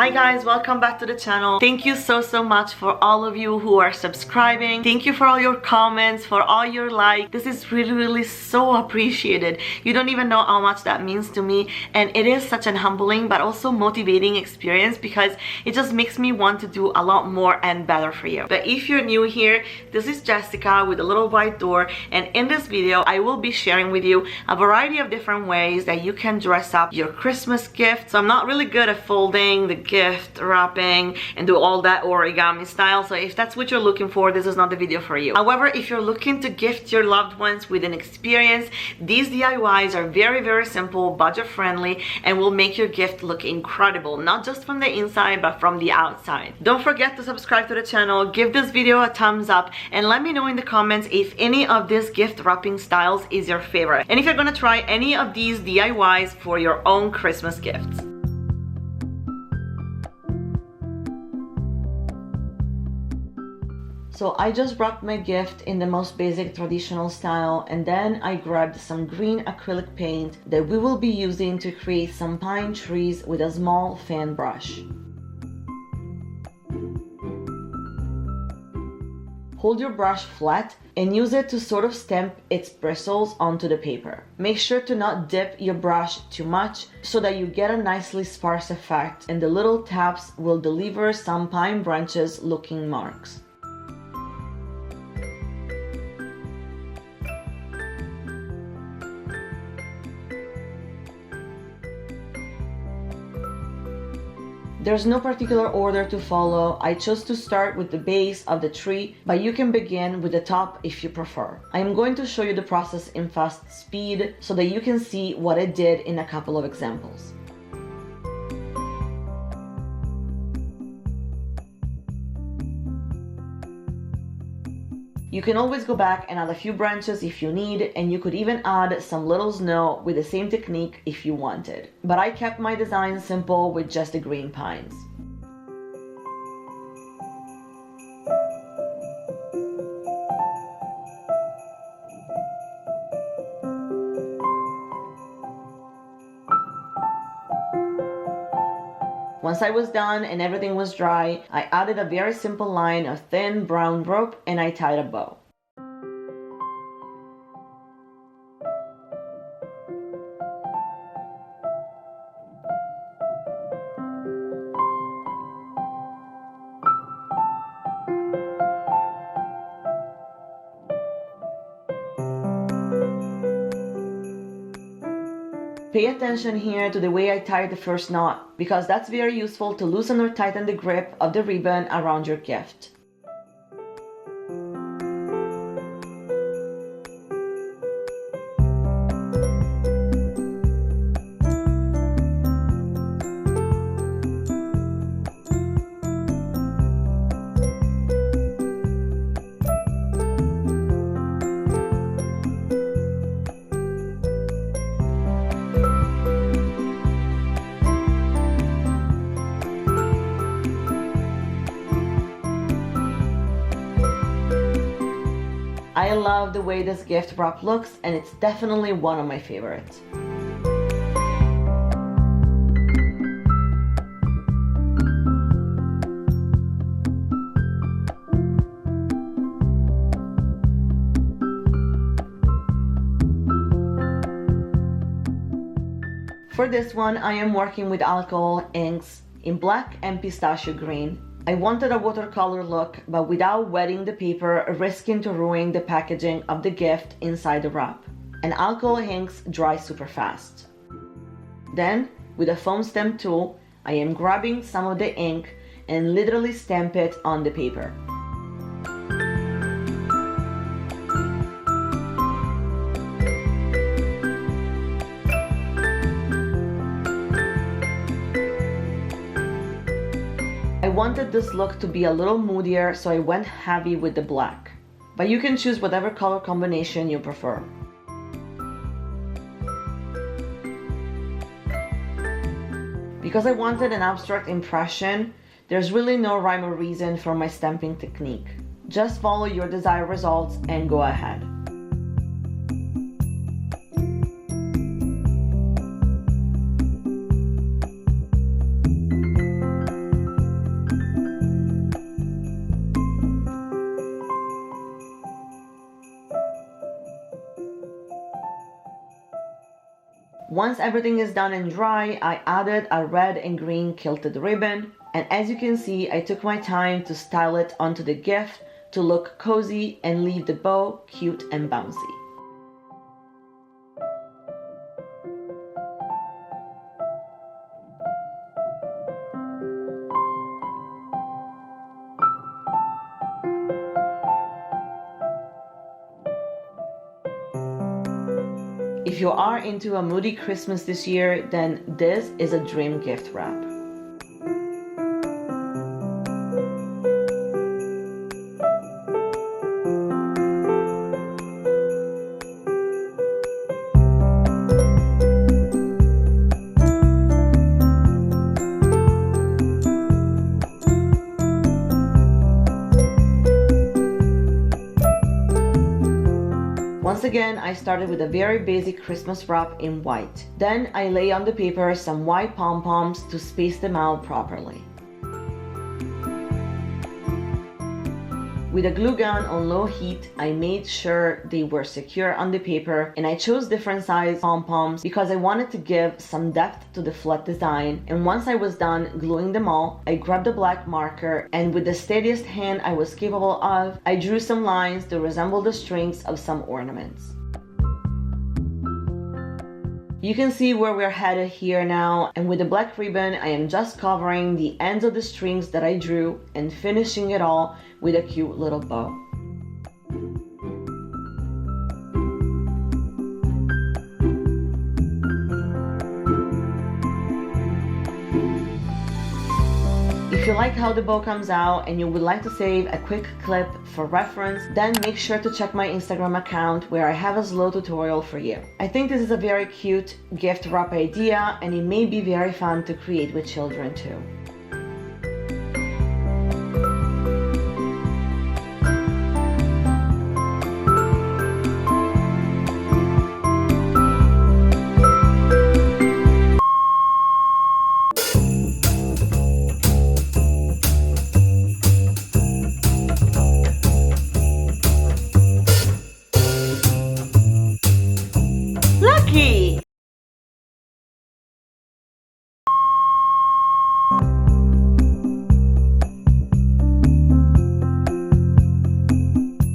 Hi guys, welcome back to the channel. Thank you so much for all of you who are subscribing. Thank you for all your comments, for all your likes. This is really so appreciated. You don't even know how much that means to me, and it is such an humbling but also motivating experience because it just makes me want to do a lot more and better for you. But if you're new here, this is Jessica with a little white door, and in this video I will be sharing with you a variety of different ways that you can dress up your Christmas gift. So I'm not really good at folding the gift wrapping and do all that origami style, so if that's what you're looking for, this is not the video for you. However, if you're looking to gift your loved ones with an experience, these DIYs are very simple, budget friendly, and will make your gift look incredible, not just from the inside but from the outside. Don't forget to subscribe to the channel, give this video a thumbs up, and let me know in the comments if any of these gift wrapping styles is your favorite, and if you're gonna try any of these DIYs for your own Christmas gifts. So I just wrapped my gift in the most basic traditional style, and then I grabbed some green acrylic paint that we will be using to create some pine trees with a small fan brush. Hold your brush flat and use it to sort of stamp its bristles onto the paper. Make sure to not dip your brush too much so that you get a nicely sparse effect, and the little taps will deliver some pine branches looking marks. There's no particular order to follow. I chose to start with the base of the tree, but you can begin with the top if you prefer. I am going to show you the process in fast speed so that you can see what I did in a couple of examples. You can always go back and add a few branches if you need, and you could even add some little snow with the same technique if you wanted. But I kept my design simple with just the green pines. Once I was done and everything was dry, I added a very simple line of thin brown rope and I tied a bow. Pay attention here to the way I tied the first knot, because that's very useful to loosen or tighten the grip of the ribbon around your gift. I love the way this gift wrap looks, and it's definitely one of my favorites. For this one, I am working with alcohol inks in black and pistachio green. I wanted a watercolor look, but without wetting the paper, risking to ruin the packaging of the gift inside the wrap. And alcohol inks dry super fast. Then, with a foam stamp tool, I am grabbing some of the ink and literally stamp it on the paper. I wanted this look to be a little moodier, so I went heavy with the black. But you can choose whatever color combination you prefer. Because I wanted an abstract impression, there's really no rhyme or reason for my stamping technique. Just follow your desired results and go ahead. Once everything is done and dry, I added a red and green quilted ribbon, and as you can see, I took my time to style it onto the gift to look cozy and leave the bow cute and bouncy. If you are into a moody Christmas this year, then this is a dream gift wrap. Once again, I started with a very basic Christmas wrap in white. Then I lay on the paper some white pom-poms to space them out properly. With a glue gun on low heat, I made sure they were secure on the paper, and I chose different size pom-poms because I wanted to give some depth to the flood design. And once I was done gluing them all, I grabbed a black marker, and with the steadiest hand I was capable of, I drew some lines to resemble the strings of some ornaments. You can see where we're headed here now, and with the black ribbon I am just covering the ends of the strings that I drew and finishing it all with a cute little bow. If you like how the bow comes out and you would like to save a quick clip for reference, then make sure to check my Instagram account where I have a slow tutorial for you. I think this is a very cute gift wrap idea, and it may be very fun to create with children too. Lucky!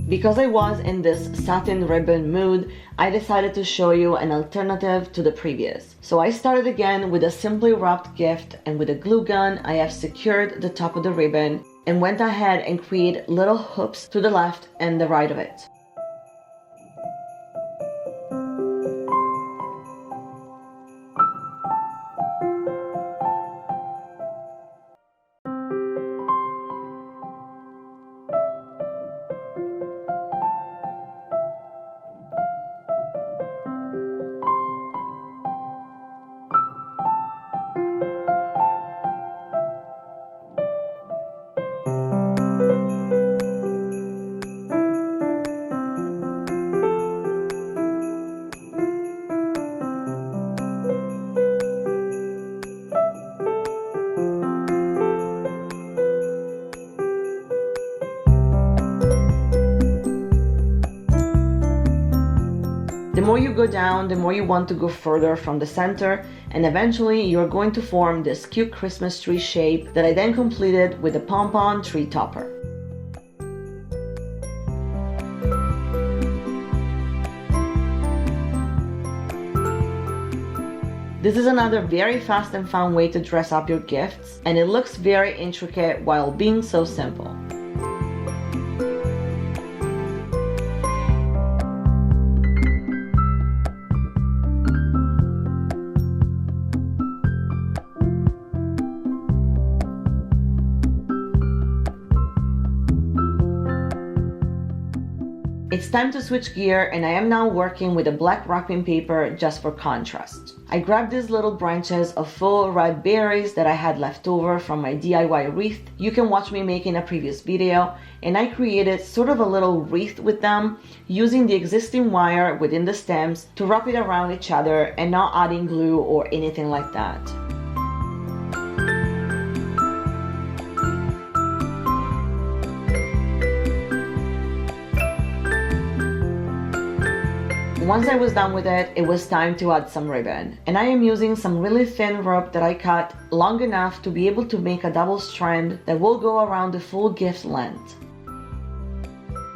Because I was in this satin ribbon mood, I decided to show you an alternative to the previous. So I started again with a simply wrapped gift, and with a glue gun I have secured the top of the ribbon and went ahead and created little hoops to the left and the right of it. The more you go down, the more you want to go further from the center, and eventually you're going to form this cute Christmas tree shape that I then completed with a pom-pom tree topper. This is another very fast and fun way to dress up your gifts, and it looks very intricate while being so simple. It's time to switch gear, and I am now working with a black wrapping paper just for contrast. I grabbed these little branches of full red berries that I had left over from my DIY wreath. You can watch me make in a previous video, and I created sort of a little wreath with them using the existing wire within the stems to wrap it around each other and not adding glue or anything like that. Once I was done with it, it was time to add some ribbon. And I am using some really thin rope that I cut long enough to be able to make a double strand that will go around the full gift length.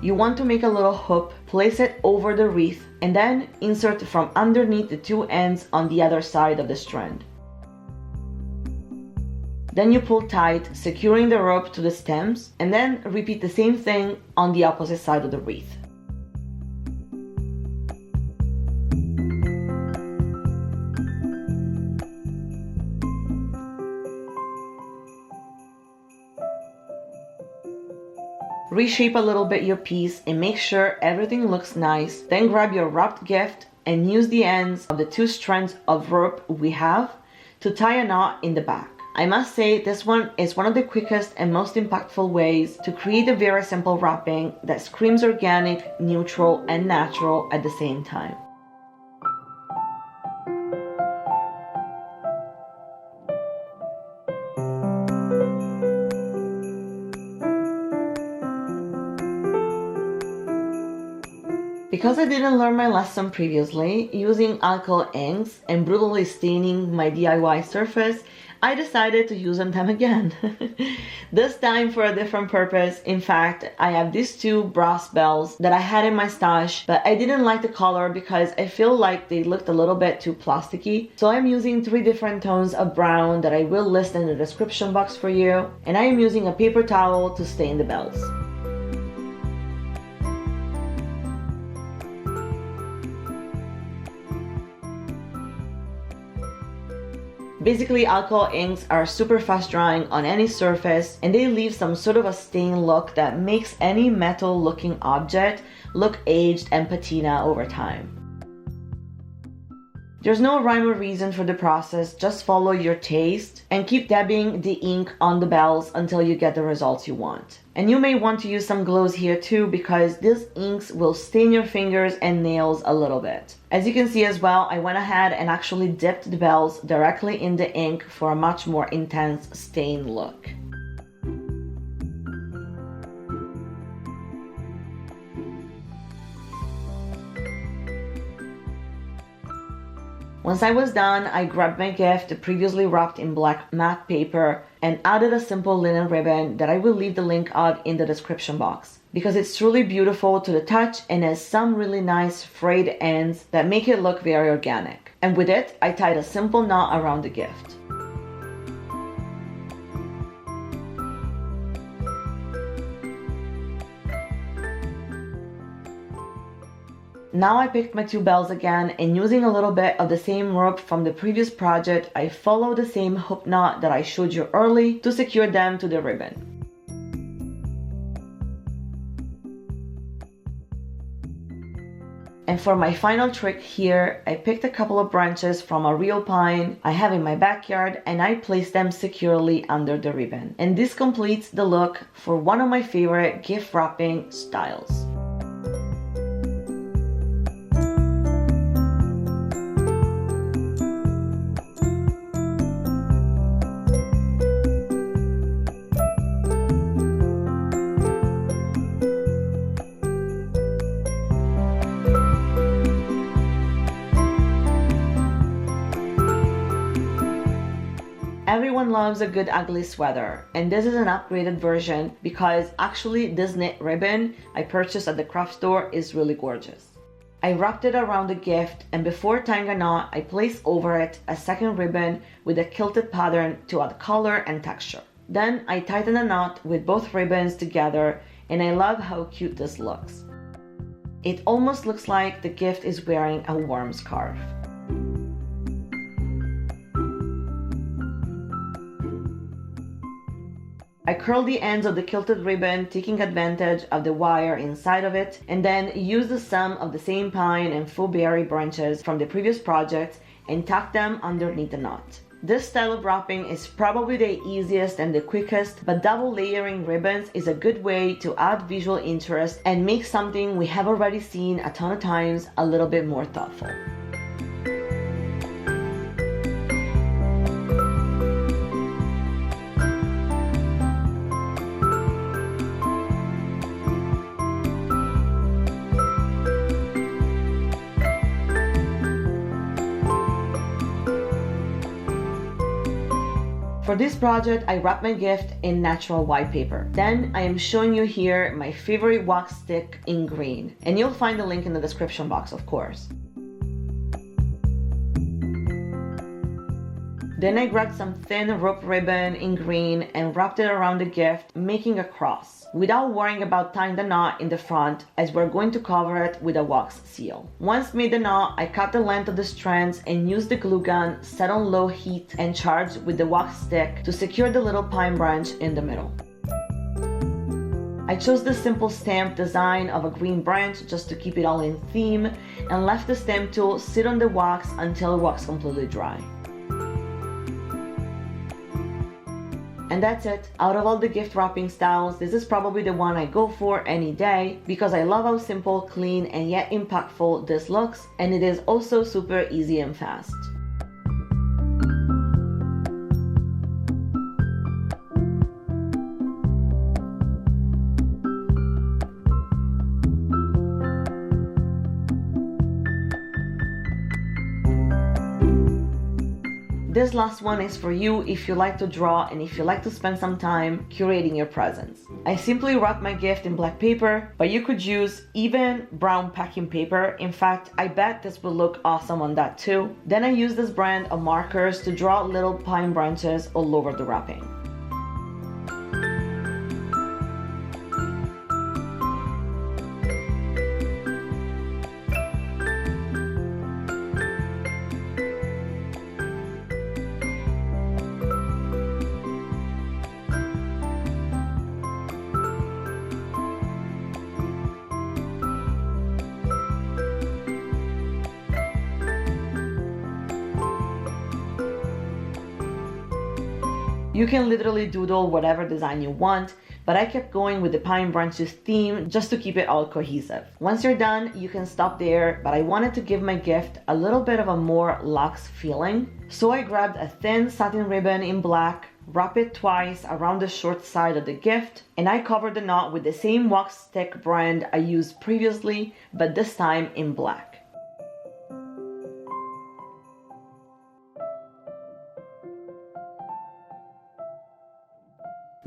You want to make a little hoop, place it over the wreath, and then insert from underneath the two ends on the other side of the strand. Then you pull tight, securing the rope to the stems, and then repeat the same thing on the opposite side of the wreath. Reshape a little bit your piece and make sure everything looks nice. Then grab your wrapped gift and use the ends of the two strands of rope we have to tie a knot in the back. I must say this one is one of the quickest and most impactful ways to create a very simple wrapping that screams organic, neutral, and natural at the same time. Because I didn't learn my lesson previously, using alcohol inks and brutally staining my DIY surface, I decided to use them again. This time for a different purpose. In fact, I have these two brass bells that I had in my stash, but I didn't like the color because I feel like they looked a little bit too plasticky. So I'm using 3 different tones of brown that I will list in the description box for you. And I am using a paper towel to stain the bells. Basically, alcohol inks are super fast drying on any surface, and they leave some sort of a stain look that makes any metal looking object look aged and patina over time. There's no rhyme or reason for the process, just follow your taste and keep dabbing the ink on the bells until you get the results you want. And you may want to use some gloves here too, because these inks will stain your fingers and nails a little bit. As you can see as well, I went ahead and actually dipped the bells directly in the ink for a much more intense stain look. Once I was done, I grabbed my gift previously wrapped in black matte paper and added a simple linen ribbon that I will leave the link of in the description box, because it's truly beautiful to the touch and has some really nice frayed ends that make it look very organic. And with it, I tied a simple knot around the gift. Now I picked my 2 bells again, and using a little bit of the same rope from the previous project, I followed the same hook knot that I showed you early to secure them to the ribbon. And for my final trick here, I picked a couple of branches from a real pine I have in my backyard, and I placed them securely under the ribbon. And this completes the look for one of my favorite gift wrapping styles. Everyone loves a good ugly sweater, and this is an upgraded version because actually this knit ribbon I purchased at the craft store is really gorgeous. I wrapped it around the gift, and before tying a knot, I placed over it a second ribbon with a quilted pattern to add color and texture. Then I tightened a knot with both ribbons together, and I love how cute this looks. It almost looks like the gift is wearing a warm scarf. I curled the ends of the quilted ribbon, taking advantage of the wire inside of it, and then used the stem of the same pine and faux berry branches from the previous project and tucked them underneath the knot. This style of wrapping is probably the easiest and the quickest, but double layering ribbons is a good way to add visual interest and make something we have already seen a ton of times a little bit more thoughtful. For this project, I wrapped my gift in natural white paper. Then I am showing you here my favorite wax stick in green, and you'll find the link in the description box, of course. Then I grabbed some thin rope ribbon in green and wrapped it around the gift, making a cross, without worrying about tying the knot in the front, as we're going to cover it with a wax seal. Once made the knot, I cut the length of the strands and used the glue gun set on low heat and charged with the wax stick to secure the little pine branch in the middle. I chose the simple stamp design of a green branch just to keep it all in theme, and left the stamp tool sit on the wax until it was completely dry. And that's it. Out of all the gift wrapping styles, this is probably the one I go for any day because I love how simple, clean, and yet impactful this looks, and it is also super easy and fast. This last one is for you if you like to draw and if you like to spend some time curating your presents. I simply wrapped my gift in black paper, but you could use even brown packing paper. In fact, I bet this will look awesome on that too. Then I used this brand of markers to draw little pine branches all over the wrapping. You can literally doodle whatever design you want, but I kept going with the pine branches theme just to keep it all cohesive. Once you're done, you can stop there, but I wanted to give my gift a little bit of a more luxe feeling. So I grabbed a thin satin ribbon in black, wrap it twice around the short side of the gift, and I covered the knot with the same wax stick brand I used previously, but this time in black.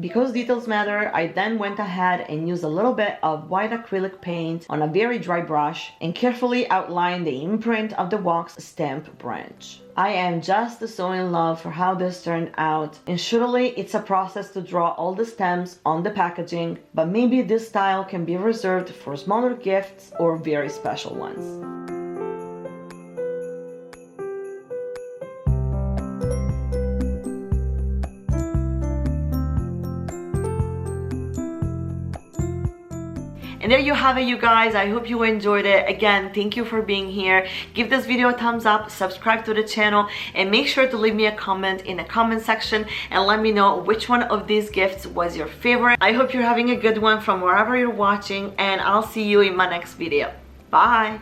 Because details matter, I then went ahead and used a little bit of white acrylic paint on a very dry brush and carefully outlined the imprint of the wax stamp branch. I am just so in love for how this turned out, and surely it's a process to draw all the stems on the packaging, but maybe this style can be reserved for smaller gifts or very special ones. And there you have it, you guys. I hope you enjoyed it. Again, thank you for being here. Give this video a thumbs up, subscribe to the channel, and make sure to leave me a comment in the comment section and let me know which one of these gifts was your favorite. I hope you're having a good one from wherever you're watching, and I'll see you in my next video. Bye!